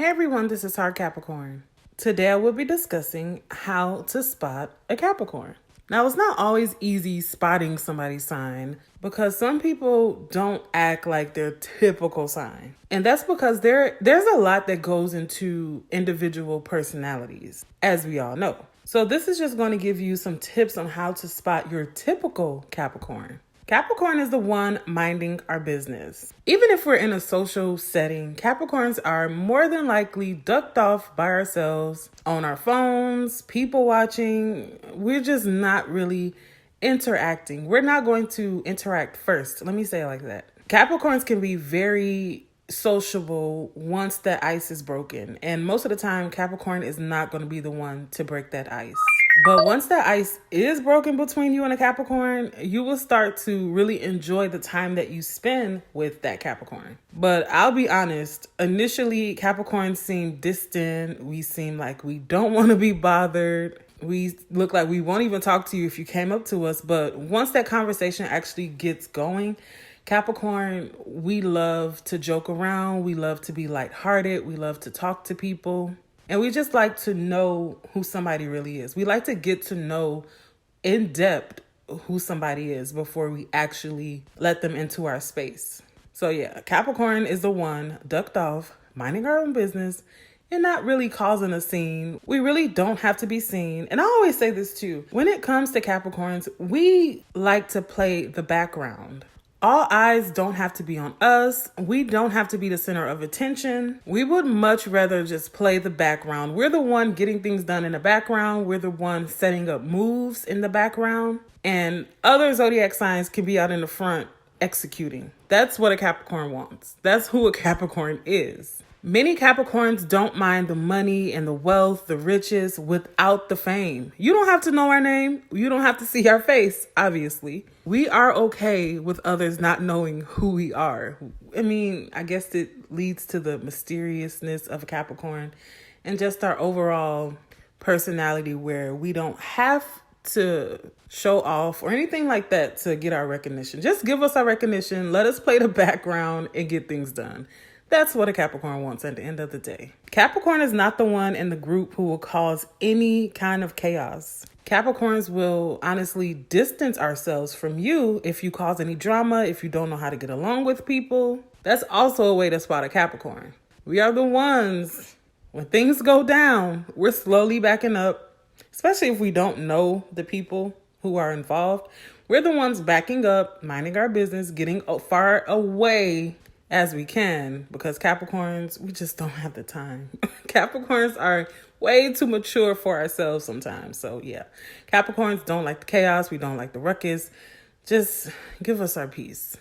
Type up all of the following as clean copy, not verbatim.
Hey everyone, this is our Capricorn. Today I will be discussing how to spot a Capricorn. Now, it's not always easy spotting somebody's sign because some people don't act like their typical sign. And that's because there's a lot that goes into individual personalities, as we all know. So this is just going to give you some tips on how to spot your typical Capricorn. Capricorn is the one minding our business. Even if we're in a social setting, Capricorns are more than likely ducked off by ourselves on our phones, people watching. We're just not really interacting. We're not going to interact first. Let me say it like that. Capricorns can be very sociable once that ice is broken. And most of the time, Capricorn is not going to be the one to break that ice. But once that ice is broken between you and a Capricorn, you will start to really enjoy the time that you spend with that Capricorn. But I'll be honest, initially Capricorns seem distant. We seem like we don't want to be bothered. We look like we won't even talk to you if you came up to us. But once that conversation actually gets going, Capricorn, we love to joke around. We love to be lighthearted. We love to talk to people. And we just like to know who somebody really is. We like to get to know in depth who somebody is before we actually let them into our space. So yeah, Capricorn is the one ducked off, minding our own business, and not really causing a scene. We really don't have to be seen. And I always say this too. When it comes to Capricorns, we like to play the background. All eyes don't have to be on us. We don't have to be the center of attention. We would much rather just play the background. We're the one getting things done in the background. We're the one setting up moves in the background. And other zodiac signs can be out in the front executing. That's what a Capricorn wants. That's who a Capricorn is. Many Capricorns don't mind the money and the wealth, the riches without the fame. You don't have to know our name. You don't have to see our face, obviously. We are okay with others not knowing who we are. I mean, I guess it leads to the mysteriousness of a Capricorn and just our overall personality where we don't have to show off or anything like that to get our recognition. Just give us our recognition. Let us play the background and get things done. That's what a Capricorn wants at the end of the day. Capricorn is not the one in the group who will cause any kind of chaos. Capricorns will honestly distance ourselves from you if you cause any drama, if you don't know how to get along with people. That's also a way to spot a Capricorn. We are the ones, when things go down, we're slowly backing up, especially if we don't know the people who are involved. We're the ones backing up, minding our business, getting far away as we can, because Capricorns, we just don't have the time. Capricorns are way too mature for ourselves sometimes. So yeah, Capricorns don't like the chaos. We don't like the ruckus. Just give us our peace.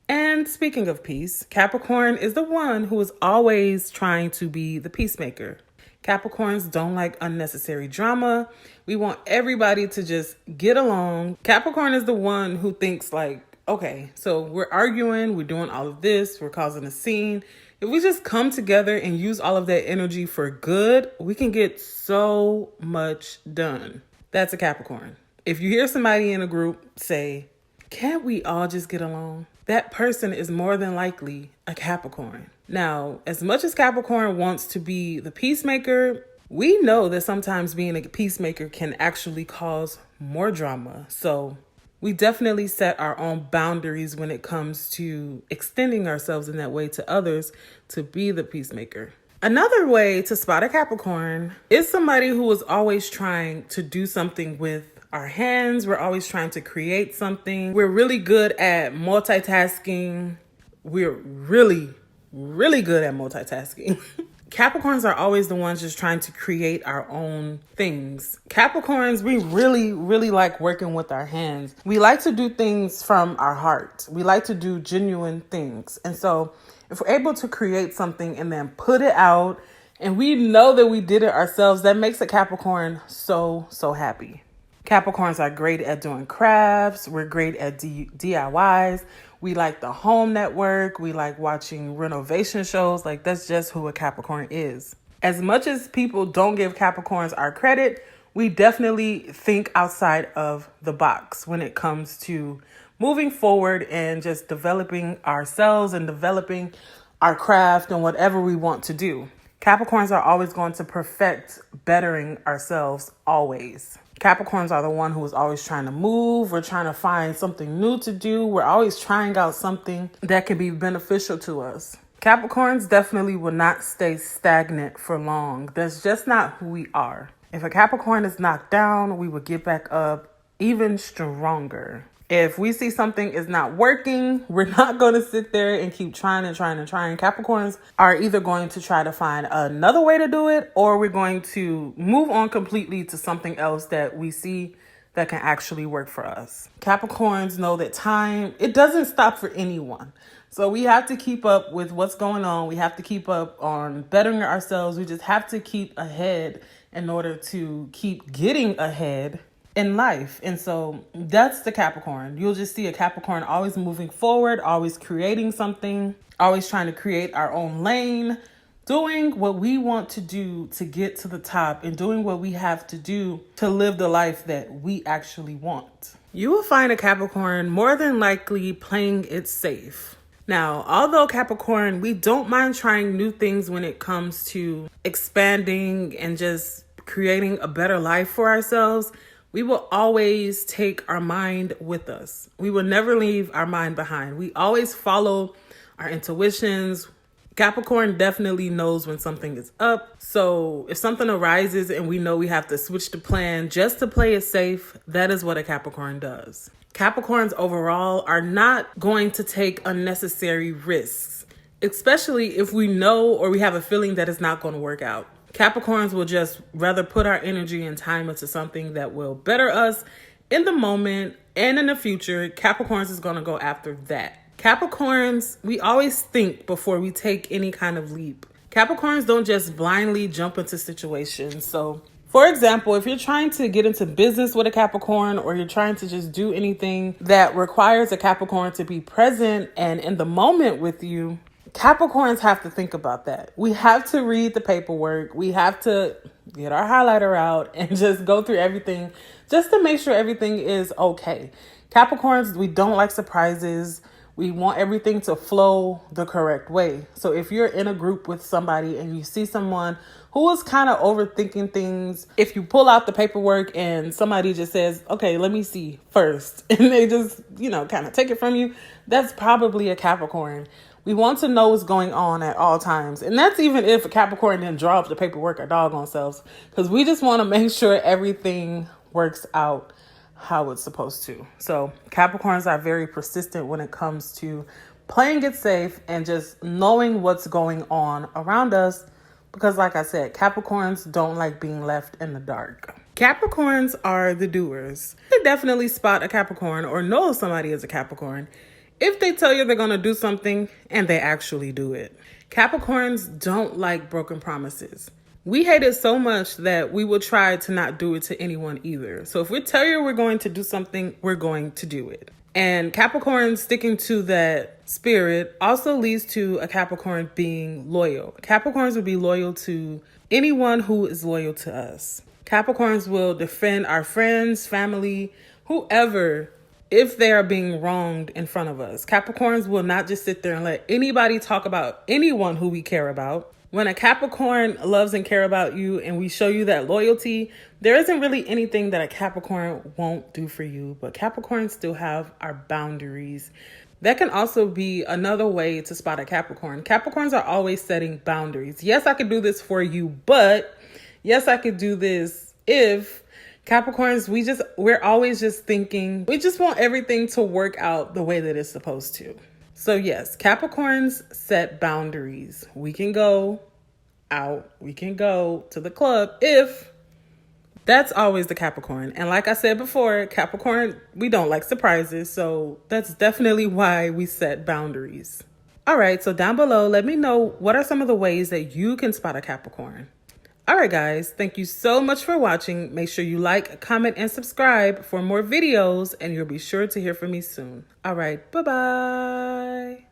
And speaking of peace, Capricorn is the one who is always trying to be the peacemaker. Capricorns don't like unnecessary drama. We want everybody to just get along. Capricorn is the one who thinks like, okay, so we're arguing, we're doing all of this, we're causing a scene. If we just come together and use all of that energy for good, we can get so much done. That's a Capricorn. If you hear somebody in a group say, can't we all just get along? That person is more than likely a Capricorn. Now, as much as Capricorn wants to be the peacemaker, we know that sometimes being a peacemaker can actually cause more drama. So we definitely set our own boundaries when it comes to extending ourselves in that way to others to be the peacemaker. Another way to spot a Capricorn is somebody who is always trying to do something with our hands. We're always trying to create something. We're really good at multitasking. We're really, really good at multitasking. Capricorns are always the ones just trying to create our own things. Capricorns, we really, really like working with our hands. We like to do things from our heart. We like to do genuine things. And so if we're able to create something and then put it out and we know that we did it ourselves, that makes a Capricorn so, so happy. Capricorns are great at doing crafts. We're great at DIYs. We like the home network. We like watching renovation shows. Like, that's just who a Capricorn is. As much as people don't give Capricorns our credit, we definitely think outside of the box when it comes to moving forward and just developing ourselves and developing our craft and whatever we want to do. Capricorns are always going to perfect bettering ourselves always. Capricorns are the one who is always trying to move. We're trying to find something new to do. We're always trying out something that can be beneficial to us. Capricorns definitely will not stay stagnant for long. That's just not who we are. If a Capricorn is knocked down, we will get back up even stronger. If we see something is not working, we're not going to sit there and keep trying and trying and trying. Capricorns are either going to try to find another way to do it, or we're going to move on completely to something else that we see that can actually work for us. Capricorns know that time, it doesn't stop for anyone. So we have to keep up with what's going on. We have to keep up on bettering ourselves. We just have to keep ahead in order to keep getting ahead in life. And so that's the Capricorn. You'll just see a Capricorn always moving forward, always creating something, always trying to create our own lane, doing what we want to do to get to the top, and doing what we have to do to live the life that we actually want. You will find a Capricorn more than likely playing it safe. Now, although Capricorn, we don't mind trying new things when it comes to expanding and just creating a better life for ourselves, we will always take our mind with us. We will never leave our mind behind. We always follow our intuitions. Capricorn definitely knows when something is up. So if something arises and we know we have to switch the plan just to play it safe, that is what a Capricorn does. Capricorns overall are not going to take unnecessary risks, especially if we know or we have a feeling that it's not going to work out. Capricorns will just rather put our energy and time into something that will better us in the moment and in the future. Capricorns is going to go after that. Capricorns, we always think before we take any kind of leap. Capricorns don't just blindly jump into situations. So, for example, if you're trying to get into business with a Capricorn, or you're trying to just do anything that requires a Capricorn to be present and in the moment with you, Capricorns have to think about that. We have to read the paperwork. We have to get our highlighter out and just go through everything just to make sure everything is okay. Capricorns, we don't like surprises. We want everything to flow the correct way. So if you're in a group with somebody and you see someone who is kind of overthinking things, if you pull out the paperwork and somebody just says, okay, let me see first, and they just, kind of take it from you, that's probably a Capricorn. We want to know what's going on at all times. And that's even if a Capricorn didn't draw up the paperwork our doggone selves, because we just want to make sure everything works out how it's supposed to. So Capricorns are very persistent when it comes to playing it safe and just knowing what's going on around us. Because like I said, Capricorns don't like being left in the dark. Capricorns are the doers. They definitely spot a Capricorn or know somebody is a Capricorn if they tell you they're going to do something and they actually do it. Capricorns don't like broken promises. We hate it so much that we will try to not do it to anyone either. So if we tell you we're going to do something, we're going to do it. And Capricorn sticking to that spirit also leads to a Capricorn being loyal. Capricorns will be loyal to anyone who is loyal to us. Capricorns will defend our friends, family, whoever, if they are being wronged in front of us. Capricorns will not just sit there and let anybody talk about anyone who we care about. When a Capricorn loves and care about you and we show you that loyalty, there isn't really anything that a Capricorn won't do for you. But Capricorns still have our boundaries. That can also be another way to spot a Capricorn. Capricorns are always setting boundaries. Yes, I could do this for you, but yes, I could do this if. Capricorns, we're always just thinking, we just want everything to work out the way that it's supposed to. So yes, Capricorns set boundaries. We can go out, we can go to the club if. That's always the Capricorn. And like I said before, Capricorn, we don't like surprises. So that's definitely why we set boundaries. All right, so down below, let me know what are some of the ways that you can spot a Capricorn. All right, guys, thank you so much for watching. Make sure you like, comment, and subscribe for more videos, and you'll be sure to hear from me soon. All right, bye-bye.